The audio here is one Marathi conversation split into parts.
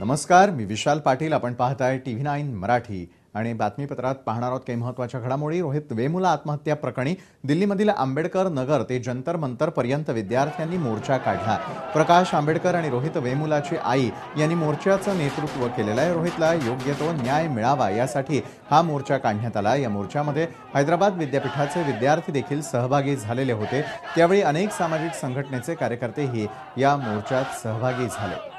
नमस्कार, मी विशाल पाटील. आपण पाहताय TV9 मराठी आणि बातमीपत्रात पाहणार आहोत काही महत्त्वाच्या घडामोडी. रोहित वेमुला आत्महत्या प्रकरणी दिल्लीमधील आंबेडकर नगर ते जंतर मंतर पर्यंत विद्यार्थ्यांनी मोर्चा काढला. प्रकाश आंबेडकर आणि रोहित वेमुलाची आई यांनी मोर्चाचं नेतृत्व केलेलं आहे. रोहितला योग्य तो न्याय मिळावा यासाठी हा मोर्चा काढण्यात आला. या मोर्चामध्ये हैदराबाद विद्यापीठाचे विद्यार्थी देखील सहभागी झालेले होते. त्यावेळी अनेक सामाजिक संघटनेचे कार्यकर्तेही या मोर्चात सहभागी झाले.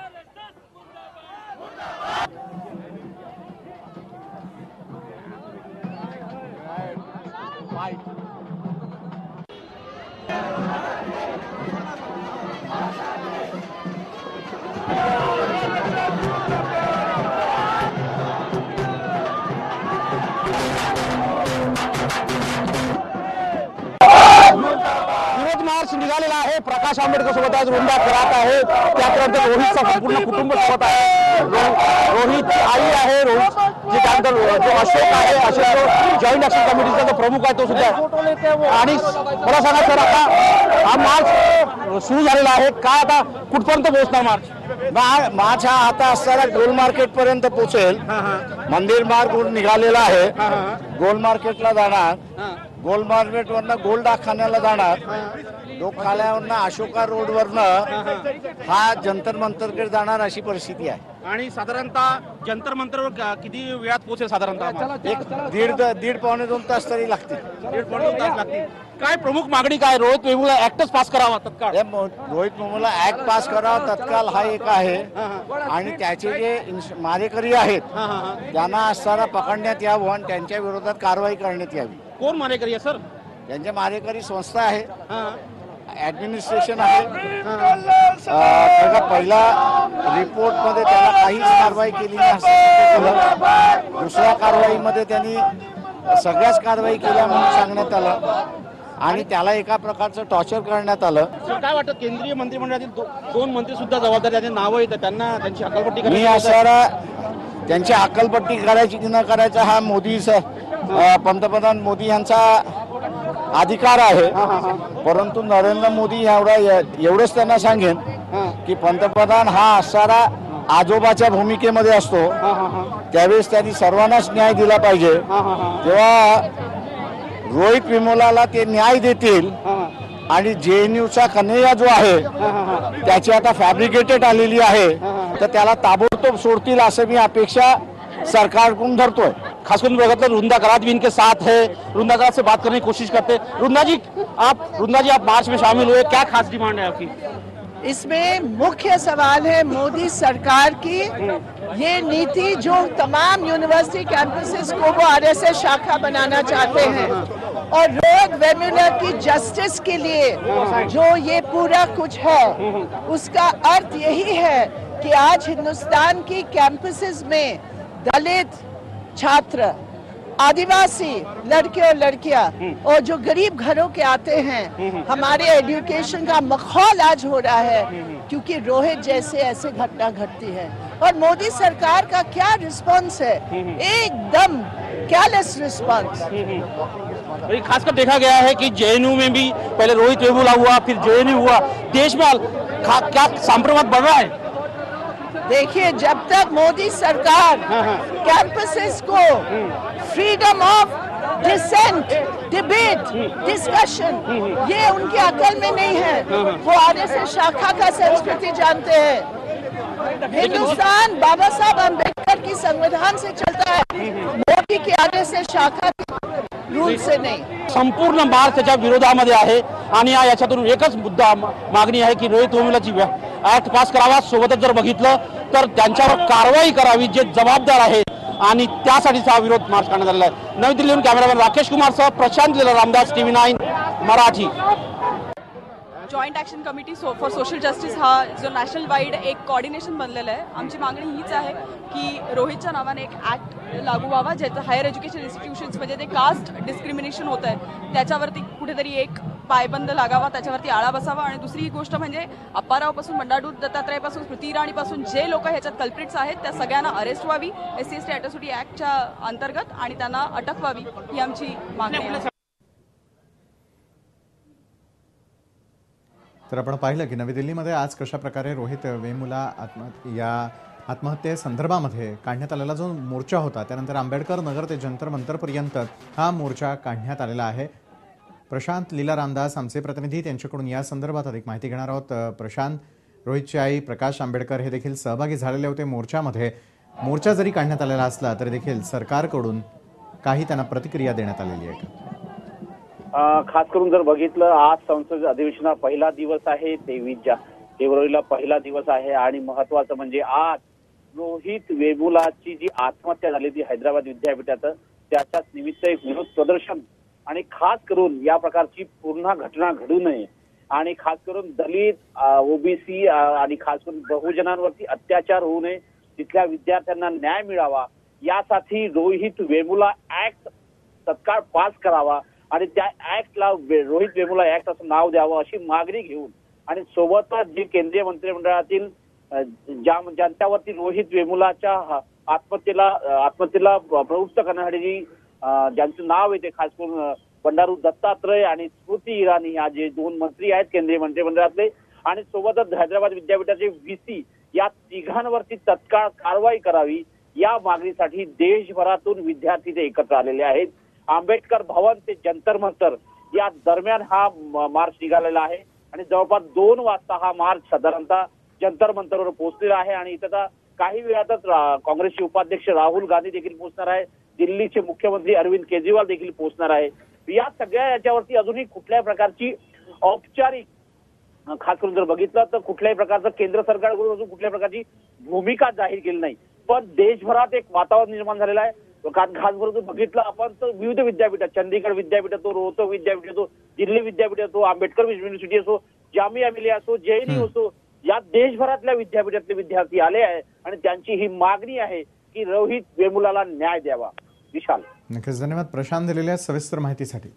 विरोध मार्च निघालेला आहे. प्रकाश आंबेडकर सोबत आज रुंदा करत आहे. त्यानंतर रोहितचं संपूर्ण कुटुंब सोबत आहे. रोहितची आई आहे, रोहित जे त्यानंतर जो अशोक आहे, अशोक जॉईंट ऍक्शन कमिटीचा जो प्रमुख आहे तो सुद्धा आहे. आणि मला सांगा सर, आता हा मार्च सुरू झालेला आहे, काय आता कुठपर्यंत पोहोचणार मार्च? मार्च हा आता असताना गोल मार्केट पर्यंत पोहोचेल. मंदिर मार्ग निघालेला आहे, गोल मार्केटला जाणार, गोल मार्केट वरनं गोल डाकखान्याला जाणार, डोकखान्यावरनं अशोका रोड वरनं हा जंतर मंतरकडे जाणार अशी परिस्थिती आहे. आणि साधारणतः जंतर मंतरवर किती वेळात पोहोचेल? साधारणतः एक दीड पावणे 2 तास तरी लागतील. 1.5-2 तास लागतील. काय प्रमुख मागणी काय? रोहित वेमुला ऍक्टच पास करावा तत्काळ. रोहित वेमुला ऍक्ट पास करावा तत्काळ हा एक आहे. आणि त्याचे जे मारेकरी आहेत त्यांना असताना पकडण्यात यावं आणि त्यांच्या विरोधात कारवाई करण्यात यावी. कोण मारेकरी आहे सर? त्यांच्या मारेकरी संस्था आहे, ऍडमिनिस्ट्रेशन आहे. त्याचा पहिला रिपोर्ट मध्ये त्याला काहीच कारवाई केली नाही. दुसऱ्या कारवाईमध्ये त्यांनी सगळ्याच कारवाई केल्या म्हणून सांगण्यात आलं आणि त्याला एका प्रकारचं टॉर्चर करण्यात आलं. काय वाटतं, केंद्रीय मंत्रिमंडळातील 2 मंत्री सुद्धा जबाबदार, त्यांची नावं येतात, त्यांना त्यांची हकालपट्टी मी त्यांची हकालपट्टी करायची की न करायचा हा मोदी पंतप्रधान मोदी यांचा अधिकार आहे. परंतु नरेंद्र मोदी एवढंच त्यांना सांगेन की पंतप्रधान हा असणारा आजोबाच्या भूमिकेमध्ये असतो, त्यावेळेस त्यांनी सर्वांनाच न्याय दिला पाहिजे. तेव्हा रोहित वेमुलाला ते न्याय देतील आणि JNUचा कन्हैया जो आहे त्याची आता फॅब्रिकेटेड आलेली आहे तर त्याला ताबडतोब सोडतील असं मी अपेक्षा सरकारकडून धरतोय. खास करून बघितलं रुंदा करात भी इनके साथ है, रुंदा करात से बात करने की कोशिश करते. रुंदा जी आप मार्च में शामिल हुए, क्या खास डिमांड है आपकी? इसमें मुख्य सवाल है मोदी सरकार की ये नीति जो तमाम यूनिवर्सिटी कैंपसेस को वो RSS शाखा बनाना चाहते हैं और रोहित वेमुला की जस्टिस के लिए जो ये पूरा कुछ है उसका अर्थ यही है कि आज हिंदुस्तान की कैंपसेस में दलित छात्र, आदिवासी लड़के और लड़कियां और जो गरीब घरों के आते हैं, हमारे एजुकेशन का माहौल आज हो रहा है क्योंकि रोहित जैसे ऐसे घटना घटती है. और मोदी सरकार का क्या रिस्पांस है? एकदम केयरलेस रिस्पांस. खासकर देखा गया है कि JNU में भी पहले रोहित वेमुला हुआ, फिर JNU हुआ. देश में क्या सांप्रदायिक बढ़ रहा है? देखिए, जब तक मोदी सरकार कैंपसेस को freedom of dissent, debate, discussion ये उनकी अकल में नहीं है. वो RSS शाखा का संस्कृति जानते हैं. हिंदुस्तान बाबा साहब अम्बेडकर की संविधान से चलता है, मोदी की RSS शाखा रूल से नहीं. संपूर्ण मार्च त्याच्या विरोधामध्ये आहे आणि याच्यातून एकच मुद्दा मागणी आहे की रोहित वेमुलाची ऍक्ट पास करावा. सोबतच जर बघितलं तर त्यांच्यावर कारवाई करावी जे जबाबदार आहेत आणि त्यासाठीचा हा विरोध मार्च करण्यात आलेला आहे. नवी दिल्लीहून कॅमेरामॅन राकेश कुमारसह Prashant Leela Ramdas, TV9 Marathi. Joint action committee for social justice हा जो नॅशनल वाईड एक कोऑर्डिनेशन बनलेलं आहे. आमची मागणी हीच आहे की रोहितच्या नावाने एक ॲक्ट लागू व्हावा ज्याचं हायर एज्युकेशन इन्स्टिट्यूशन्समध्ये ते कास्ट डिस्क्रिमिनेशन होत आहे त्याच्यावरती कुठेतरी एक पायबंद लागावा, त्याच्यावरती आळा बसावा. आणि दुसरी गोष्ट म्हणजे अप्पारावपासून बंडारू दत्तात्रयपासून स्मृती इराणीपासून जे लोक ह्याच्यात कल्प्रिट्स आहेत त्या सगळ्यांना अरेस्ट व्हावी SC/ST अॅट्रॉसिटी ॲक्टच्या अंतर्गत आणि त्यांना अटक व्हावी ही आमची मागणी आहे. तर आपण पाहिलं की नवी दिल्लीमध्ये आज कशा प्रकारे रोहित वेमुला आत्महत्या आत्महत्येसंदर्भामध्ये काढण्यात आलेला जो मोर्चा होता त्यानंतर आंबेडकर नगर ते जंतर मंतरपर्यंत हा मोर्चा काढण्यात आलेला आहे. प्रशांत लीला रामदास आमचे प्रतिनिधी त्यांच्याकडून या संदर्भात अधिक माहिती घेणार आहोत. प्रशांत, रोहितची आई प्रकाश आंबेडकर हे देखील सहभागी झालेले होते मोर्चामध्ये. मोर्चा जरी काढण्यात आलेला असला तरी देखील सरकारकडून काही त्यांना प्रतिक्रिया देण्यात आलेली आहे का? खास करून जर बघितलं, आज संसद अधिवेशना पहिला दिवस आहे, 23 फेब्रुवारीला पहिला दिवस आहे आणि महत्वाचं म्हणजे आज रोहित वेमुलाची जी आत्महत्या झाली ती हैदराबाद विद्यापीठात, त्याच्याच निमित्त एक विरोध प्रदर्शन आणि खास करून या प्रकारची पुन्हा घटना घडू नये आणि खास करून दलित, ओबीसी आणि खास करून बहुजनांवरती अत्याचार होऊ नये, तिथल्या विद्यार्थ्यांना न्याय मिळावा यासाठी रोहित वेमुला ऍक्ट तत्काळ पास करावा आणि त्या ऍक्टला रोहित वेमुला ऍक्ट असं नाव द्यावं अशी मागणी घेऊन आणि सोबतच जे केंद्रीय मंत्रिमंडळातील ज्यांच्यावरती रोहित वेमुलाच्या आत्महत्येला प्रवृत्त करण्यासाठी जी ज्यांचं नाव येते, खास करून बंडारू दत्तात्रय आणि स्मृती इराणी या जे 2 मंत्री आहेत केंद्रीय मंत्रिमंडळातले आणि सोबतच हैदराबाद विद्यापीठाचे व्हीसी, या तिघांवरती तत्काळ कारवाई करावी या मागणीसाठी देशभरातून विद्यार्थी ते एकत्र आलेले आहेत. आंबेडकर भवन ते जंतर मंतर या दरम्यान हा मार्च निघालेला आहे आणि जवळपास 2 वाजता हा मार्च साधारणतः जंतर मंतरवर पोहोचलेला आहे आणि इथं काही वेळातच काँग्रेसचे उपाध्यक्ष राहुल गांधी देखील पोहोचणार आहे, दिल्लीचे मुख्यमंत्री अरविंद केजरीवाल देखील पोहोचणार आहे. या सगळ्या याच्यावरती अजूनही कुठल्याही प्रकारची औपचारिक, खास करून जर बघितलं तर कुठल्याही प्रकारचं केंद्र सरकारकडून अजून कुठल्याही प्रकारची भूमिका जाहीर केली नाही, पण देशभरात एक वातावरण निर्माण झालेलं आहे. खास करून बघितलं आपण तर विविध विद्यापीठ, चंदीगड विद्यापीठ असो, रोहतक विद्यापीठ असो, दिल्ली विद्यापीठ असो, आंबेडकर युनिव्हर्सिटी असो, जामिया मिलिया असो, JNU असो, या देशभरातल्या विद्यापीठातले विद्यार्थी आले आहे आणि त्यांची ही मागणी आहे की रोहित वेमुलाला न्याय द्यावा. विशाल, नक्कीच धन्यवाद प्रशांत दिलेल्या सविस्तर माहितीसाठी.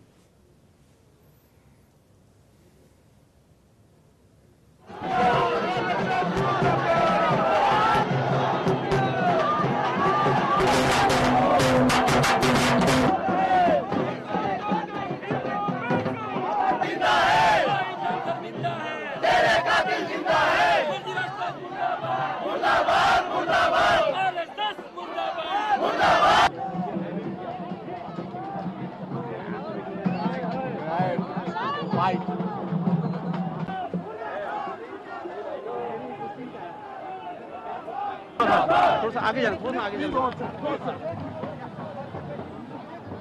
थोड़ा सा आगे जाना, थोड़ा सा आगे जाना।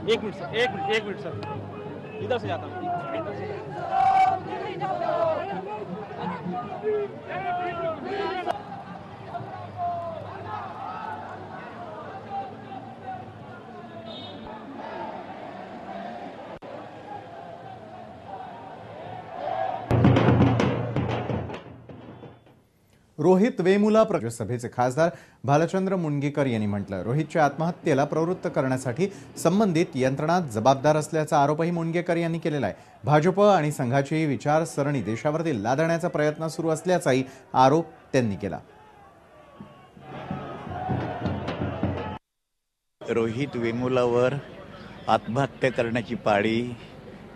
एक मिनट सर, इधर से जाता हूँ। रोहित वेमुला सभेचे खासदार भालचंद्र मुणगेकर यांनी म्हटलं, रोहितच्या आत्महत्येला प्रवृत्त करण्यासाठी संबंधित यंत्रणा जबाबदार असल्याचा आरोपही मुणगेकर यांनी केलेला आहे. भाजप आणि संघाची विचारसरणी देशावरती लादण्याचा प्रयत्न सुरू असल्याचाही आरोप त्यांनी केला. रोहित वेमुलावर आत्महत्या करण्याची पाळी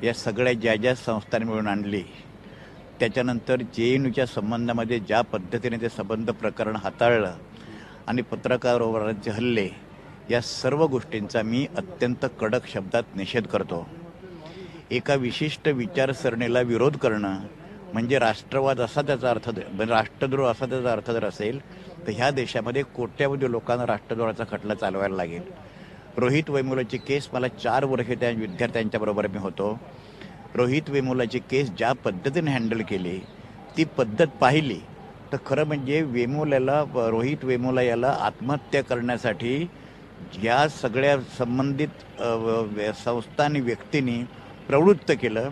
या सगळ्या ज्या संस्थांनी मिळून आणली, त्याच्यानंतर JNUच्या संबंधामध्ये ज्या पद्धतीने ते संबंध प्रकरण हाताळलं आणि पत्रकारांवरचे हल्ले, या सर्व गोष्टींचा मी अत्यंत कडक शब्दात निषेध करतो. एका विशिष्ट विचारसरणीला विरोध करणं म्हणजे राष्ट्रवाद असा त्याचा अर्थ, राष्ट्रद्रोह असा त्याचा अर्थ जर असेल तर ह्या देशामध्ये कोट्यावधी लोकांना राष्ट्रद्रोहाचा खटला चालवायला लागेल. रोहित वेमुलाची केस मला 4 वर्षे त्या विद्यार्थ्यांच्याबरोबर मी होतो. रोहित वेमुलाची केस ज्या पद्धतीने हँडल केली, ती पद्धत पाहिली तर खरं म्हणजे रोहित वेमुला याला आत्महत्या करण्यासाठी या सगळ्या संबंधित संस्था आणि व्यक्तींनी प्रवृत्त केलं.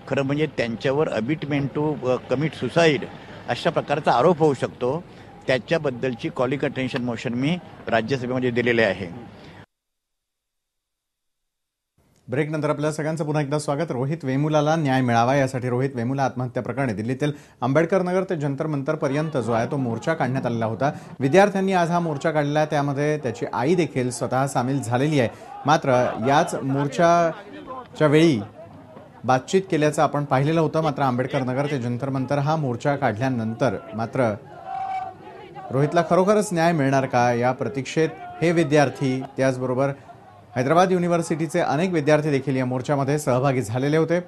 खरं म्हणजे त्यांच्यावर अबिटमेंट टू कमिट सुसाईड अशा प्रकारचा आरोप होऊ शकतो. त्याच्याबद्दलची कॉलिक अटेन्शन मोशन मी राज्यसभेमध्ये दिलेले आहे. ब्रेक नंतर आपल्या सगळ्यांचं पुन्हा एकदा स्वागत. रोहित वेमुलाला न्याय मिळावा यासाठी रोहित वेमुला आत्महत्या प्रकरणी दिल्लीतील आंबेडकर नगर ते जंतर मंतर पर्यंत जो आहे तो मोर्चा काढण्यात आलेला होता. विद्यार्थ्यांनी आज हा मोर्चा काढला, त्यामध्ये त्याची आई देखील स्वतः सामील झालेली आहे. मात्र याच मोर्चाच्या वेळी बातचीत केल्याचं आपण पाहिलेलं होतं. मात्र आंबेडकर नगर ते जंतर मंतर हा मोर्चा काढल्यानंतर मात्र रोहितला खरोखरच न्याय मिळणार का या प्रतीक्षेत हे विद्यार्थी, त्याचबरोबर हैदराबाद युनिव्हर्सिटीचे अनेक विद्यार्थी देखील या मोर्चामध्ये सहभागी झालेले होते।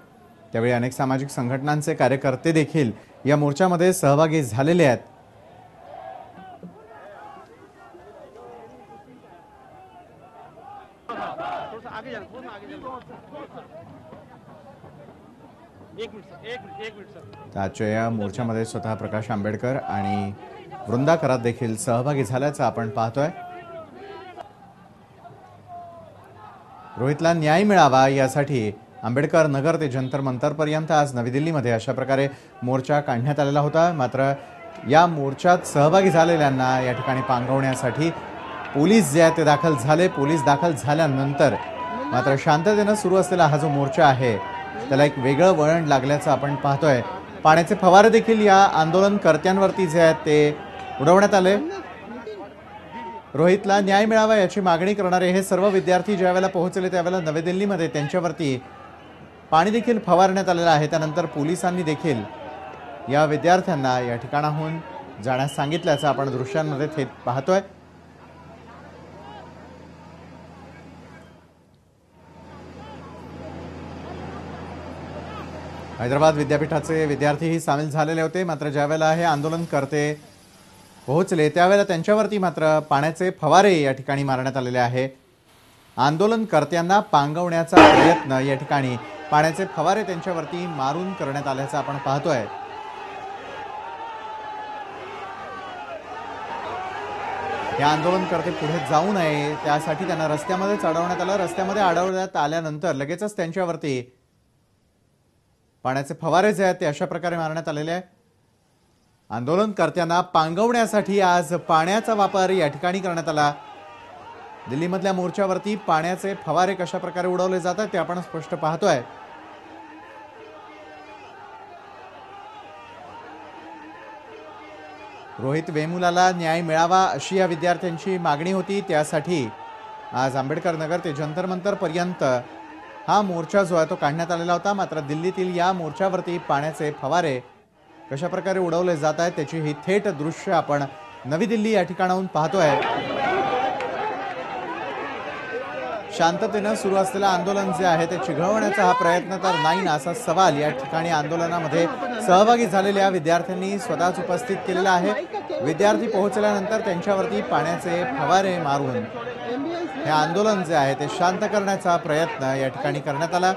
त्यावेळी अनेक सामाजिक संघटनांचे कार्यकर्ते देखील या मोर्चामध्ये सहभागी झालेले आहेत। आजच्या या मोर्चामध्ये स्वतः प्रकाश आंबेडकर आणि वृंदा करात देखील सहभागी झाल्याचं आपण पाहतोय। रोहितला न्याय मिळावा यासाठी आंबेडकर नगर ते जंतर मंतर पर्यंत आज नवी दिल्लीमध्ये अशा प्रकारे मोर्चा काढण्यात आलेला होता। मात्र या मोर्चात सहभागी झालेल्यांना या ठिकाणी पांगवण्यासाठी पोलीस जे आहेत ते दाखल झाले। पोलीस दाखल झाल्यानंतर मात्र शांततेने सुरू असलेला हा जो मोर्चा आहे त्याला एक वेगळं वळण लागल्याचं आपण पाहतोय। पाण्याचे फवारे देखील या आंदोलनकर्त्यांवरती जे आहेत ते उडवण्यात आले। रोहितला न्याय मिळावा याची मागणी करणारे हे सर्व विद्यार्थी ज्यावेळेला पोहोचले त्यावेळेला नवी दिल्लीमध्ये त्यांच्यावरती पाणी देखील फवारण्यात आलेलं आहे। त्यानंतर पोलिसांनी देखील या विद्यार्थ्यांना या ठिकाणाहून जाण्यास सांगितल्याचं आपण दृश्यांमध्ये थेट पाहतोय। हैदराबाद विद्यापीठाचे विद्यार्थीही सामील झालेले होते। मात्र ज्यावेळेला हे आंदोलनकर्ते पोहोचले त्यावेळेला त्यांच्यावरती मात्र पाण्याचे फवारे या ठिकाणी मारण्यात आलेले आहे। आंदोलनकर्त्यांना पांगवण्याचा प्रयत्न या ठिकाणी पाण्याचे फवारे त्यांच्यावरती मारून करण्यात आल्याचं आपण पाहतोय। हे आंदोलनकर्ते पुढे जाऊ नये त्यासाठी त्यांना रस्त्यामध्ये चढवण्यात आलं। रस्त्यामध्ये अडवण्यात आल्यानंतर लगेचच त्यांच्यावरती पाण्याचे फवारे जे आहेत ते अशा प्रकारे मारण्यात आलेले आहे। आंदोलनकर्त्यांना पांगवण्यासाठी आज पाण्याचा वापर या ठिकाणी करण्यात आला। दिल्लीमधल्या मोर्चावरती पाण्याचे फवारे कशा प्रकारे उडवले जातात ते आपण स्पष्ट पाहतोय। रोहित वेमुलाला न्याय मिळावा अशी या विद्यार्थ्यांची मागणी होती। त्यासाठी आज आंबेडकर नगर ते जंतर मंतर पर्यंत हा मोर्चा जो आहे तो काढण्यात आलेला होता। मात्र दिल्लीतील या मोर्चावरती पाण्याचे फवारे कशा प्रकारे उडवले जात आहेत त्याची ही थेट दृश्य आपण नवी दिल्ली या ठिकाणाहून पाहतोय। शांततेने सुरू असलेलं आंदोलन जे आहे ते चिघळवण्याचा हा प्रयत्न तर नाही ना असा सवाल या ठिकाणी आंदोलनामध्ये सहभागी झालेल्या विद्यार्थ्यांनी स्वतःच उपस्थित केलेला आहे। विद्यार्थी पोहोचल्यानंतर त्यांच्यावरती पाण्याचे फवारे मारून हे आंदोलन जे आहे ते शांत करण्याचा प्रयत्न या ठिकाणी करण्यात आला।